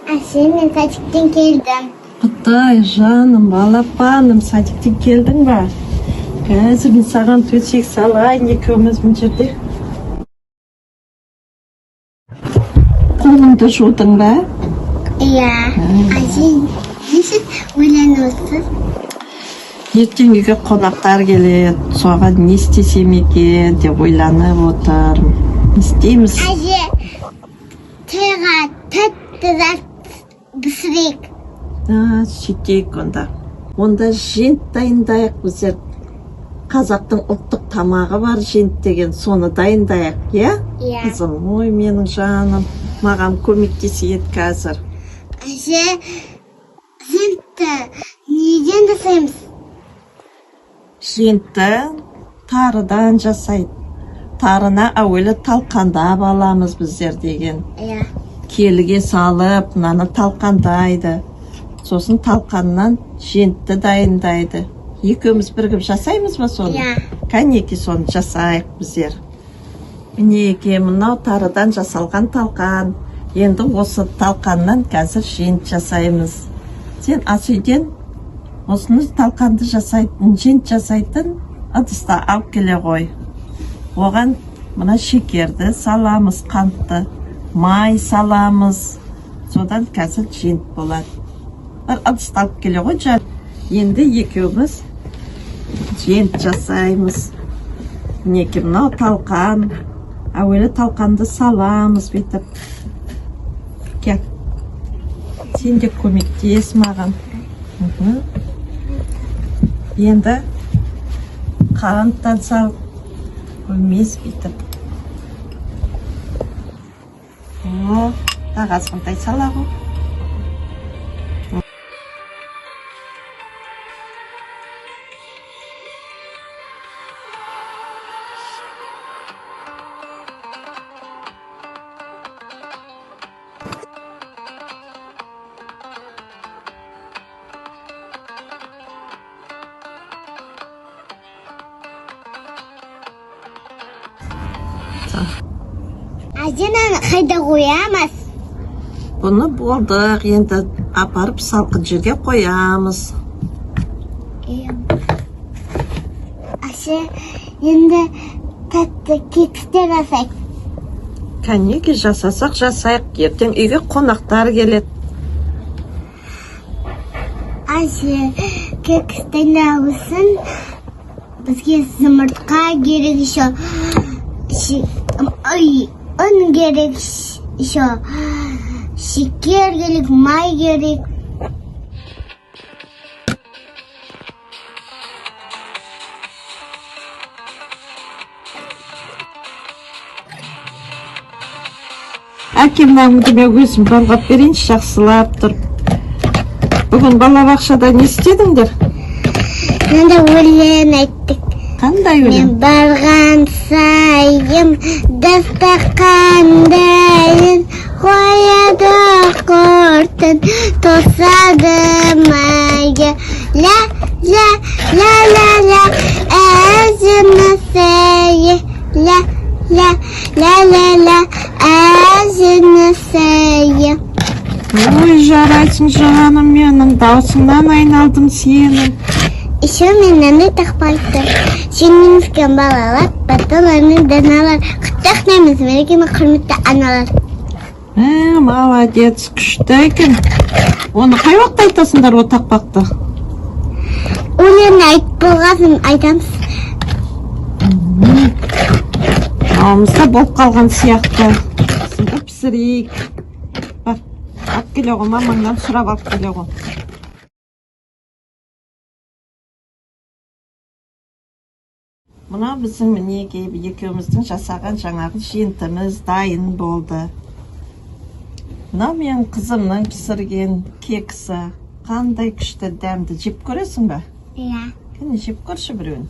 Әсел, мен садиктен келдім. Құдай, жаным, балапаным, садиктен келдің ба? Қазір мен саған төсек салайын, екеуміз мына жерде. Қолыңды жудың ба? Иә. Әсел, несіз ойланып Ертең үйге қонақтар келеді, соған не істесем екен деп ойланып отырмын. Не істейміз? Әже, тойға тәтті зат пісірейік. Сөйтейік онда. Онда жент дайындайық біздер. Қазақтың ұлттық тамағы бар, жент деген, соны дайындайық, иә? Иә. Қызым, ой, менің жаным, маған көмектеседі қазір. Әже, жентті неден жасаймыз? Жентті тарыдан жасайды. Тарына әуелі талқандап аламыз біздер деген. Иә. Келіге салып, мынаны талқандайды. Сосын талқаннан жентті дайындайды. Екеуміз бірігіп жасаймыз ба соны? Иә. Кәнеки соны жасайық біздер. Мінеке, мынау тарыдан жасалған талқан. Енді осы талқаннан қазір жент жасаймыз. Сен ас үйден осыны талқанды жасайтын, жент жасайтын ыдысты алып келе ғой. Оған мына шекерді саламыз, қантты, май саламыз. Содан қазір жент болады. Бір ыдысты алып келе ғой, жан. Енді екеуміз жент жасаймыз. Мінеке, мынау талқан. Әуелі талқанды саламыз бүйтіп. Кел. Сен де көмектес маған. Енді қанттан сал. Өлмес бүйтіп. Тағы азғынтай сала ғой. Әжені қайда қоямыз? Бұны болдық, енді апарып салқын жерге қоямыз. Әже, енді тәтті кекстер жасайық. Кәнеки жасасақ жасайық, ертең үйге қонақтар келеді. Әже, кекстен алысын, бізге зымыртқа керек еще. Он керек еще. Шекер керек, май керек. Әкем маңымды мен өзім балғап берейінші, жақсылап тұрып. Бүгін балабақшада не істедіңдер? Мен де өлең айттық. Қандай өлең? Мен барған сайым дастарқандайын қояды қортын тосады майы. Ла, ла, ла, ла, ла, әзімі сәйі. Ла, ла, ла, ла, ла, әзімі сәйі. Ой, жарайсың жаным менің, даусыңнан айналдым сенің. Еще мен әні тақпайды. Сенің өскен балалар, баталарының даналар. Құттықтаймыз, мерекеме құрметті аналар. Молодец, күшті екен. Оны қай уақытта айтасыңдар о тақпақты? Өлең айт болғасын айтамыз. Ауымызда болып қалған сияқты. Сіңді пісірейік. Бар, алып келе ғой, мамаңнан сұрап алып келе ғой. Мына біздің мінеке екеуміздің жасаған жаңағы жентіміз дайын болды. Мына мен қызымның пісірген кексі. Қандай күшті дәмді, жеп көресің бе? Иә. Кәне жеп көрші біреуін.